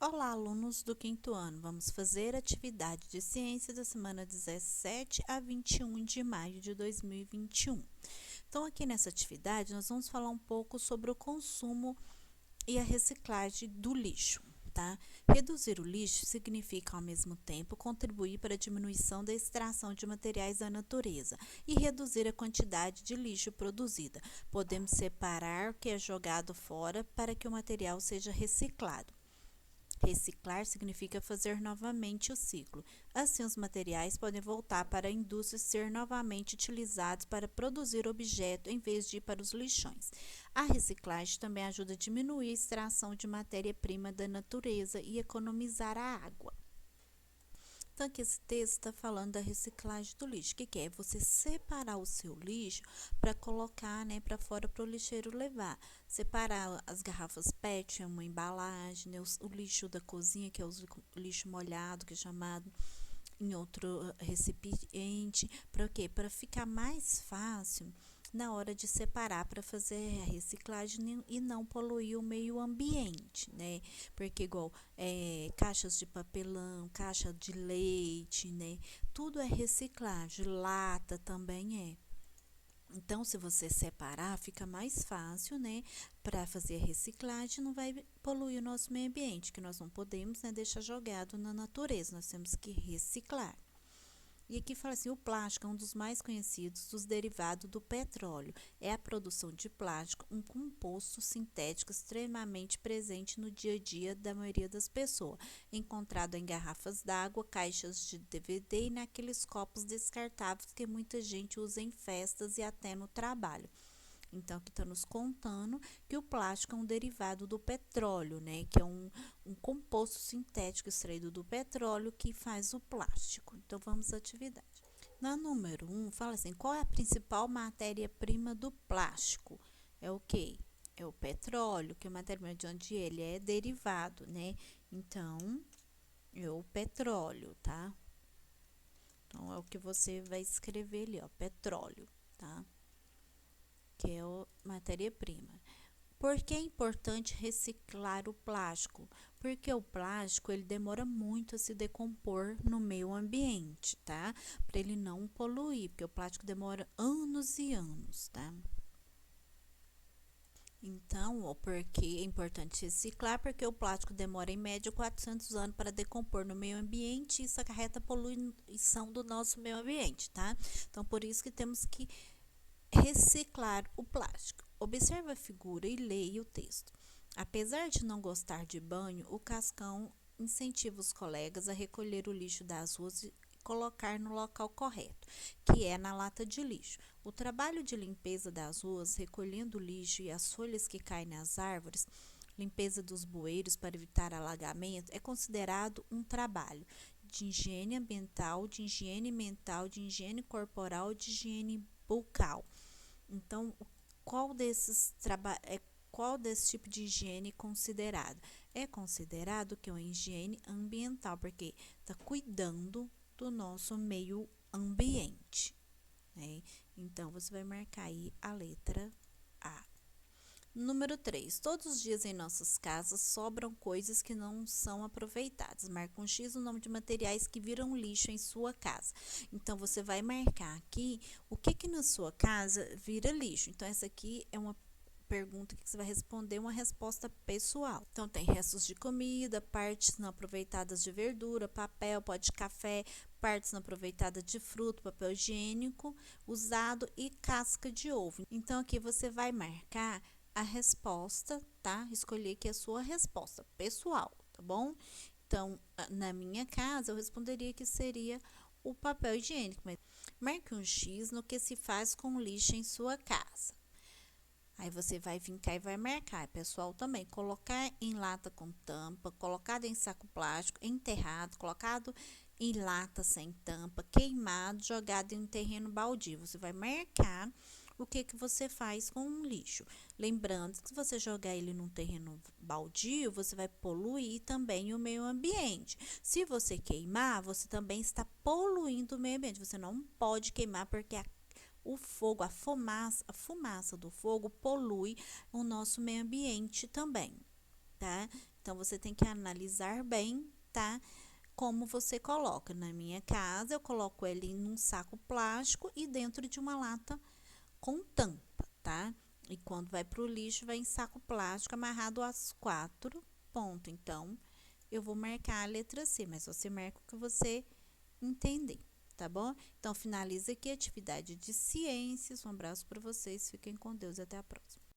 Olá, alunos do quinto ano. Vamos fazer a atividade de ciência da semana 17 a 21 de maio de 2021. Então, aqui nessa atividade, nós vamos falar um pouco sobre o consumo e a reciclagem do lixo, tá? Reduzir o lixo significa, ao mesmo tempo, contribuir para a diminuição da extração de materiais da natureza e reduzir a quantidade de lixo produzida. Podemos separar o que é jogado fora para que o material seja reciclado. Reciclar significa fazer novamente o ciclo. Assim, os materiais podem voltar para a indústria e ser novamente utilizados para produzir objetos em vez de ir para os lixões. A reciclagem também ajuda a diminuir a extração de matéria-prima da natureza e economizar a água. Então, aqui esse texto está falando da reciclagem do lixo. O que é? Você separar o seu lixo para colocar, para fora para o lixeiro levar. Separar as garrafas PET, uma embalagem, o lixo da cozinha, que é o lixo molhado, que é chamado, em outro recipiente. Para quê? Para ficar mais fácil na hora de separar para fazer a reciclagem e não poluir o meio ambiente, né? Porque igual caixas de papelão, caixa de leite, né? Tudo é reciclagem, lata também é. Então, se você separar, fica mais fácil, né, para fazer a reciclagem, não vai poluir o nosso meio ambiente, que nós não podemos, né, deixar jogado na natureza, nós temos que reciclar. E aqui fala assim, o plástico é um dos mais conhecidos dos derivados do petróleo. É a produção de plástico, um composto sintético extremamente presente no dia a dia da maioria das pessoas, encontrado em garrafas d'água, caixas de DVD e naqueles copos descartáveis que muita gente usa em festas e até no trabalho. Então, aqui está nos contando que o plástico é um derivado do petróleo, né? Que é um composto sintético extraído do petróleo que faz o plástico. Então, vamos à atividade. Na número 1, fala assim, qual é a principal matéria-prima do plástico? É o quê? É o petróleo, que é a matéria-prima de onde ele é derivado, né? Então, é o petróleo, tá? Então, é o que você vai escrever ali, ó, petróleo, tá? Que é a matéria-prima. Por que é importante reciclar o plástico? Porque o plástico ele demora muito a se decompor no meio ambiente, tá? Para ele não poluir, porque o plástico demora anos e anos, tá? Então, porque é importante reciclar? Porque o plástico demora em média 400 anos para decompor no meio ambiente e isso acarreta a poluição do nosso meio ambiente, tá? Então, por isso que temos que reciclar o plástico. Observe a figura e leia o texto. Apesar de não gostar de banho, o Cascão incentiva os colegas a recolher o lixo das ruas e colocar no local correto, que é na lata de lixo. O trabalho de limpeza das ruas, recolhendo o lixo e as folhas que caem nas árvores, limpeza dos bueiros para evitar alagamento, é considerado um trabalho de higiene ambiental, de higiene mental, de higiene corporal, de higiene bucal. Então, qual desse tipo de higiene é considerado? É considerado que é uma higiene ambiental, porque está cuidando do nosso meio ambiente, né? Então, você vai marcar aí a letra A. Número 3. Todos os dias em nossas casas sobram coisas que não são aproveitadas. Marca um X o nome de materiais que viram lixo em sua casa. Então, você vai marcar aqui o que na sua casa vira lixo. Então, essa aqui é uma pergunta que você vai responder uma resposta pessoal. Então, tem restos de comida, partes não aproveitadas de verdura, papel, pó de café, partes não aproveitadas de fruto, papel higiênico usado e casca de ovo. Então, aqui você vai marcar a resposta, tá? Escolher aqui a sua resposta pessoal, tá bom? Então, na minha casa, eu responderia que seria o papel higiênico. Mas marque um X no que se faz com lixo em sua casa. Aí você vai vir cá e vai marcar, pessoal, também. Colocar em lata com tampa, colocado em saco plástico, enterrado, colocado em lata sem tampa, queimado, jogado em um terreno baldio. Você vai marcar o que você faz com o lixo. Lembrando que se você jogar ele num terreno baldio, você vai poluir também o meio ambiente. Se você queimar, você também está poluindo o meio ambiente. Você não pode queimar porque o fogo, a fumaça do fogo polui o nosso meio ambiente também. tá? Então, você tem que analisar bem, tá? Como você coloca. Na minha casa, eu coloco ele num saco plástico e dentro de uma lata com tampa, tá? E quando vai pro lixo, vai em saco plástico amarrado às 4 pontos. Então, eu vou marcar a letra C, mas você marca o que você entender, tá bom? Então, finaliza aqui a atividade de ciências. Um abraço para vocês, fiquem com Deus e até a próxima.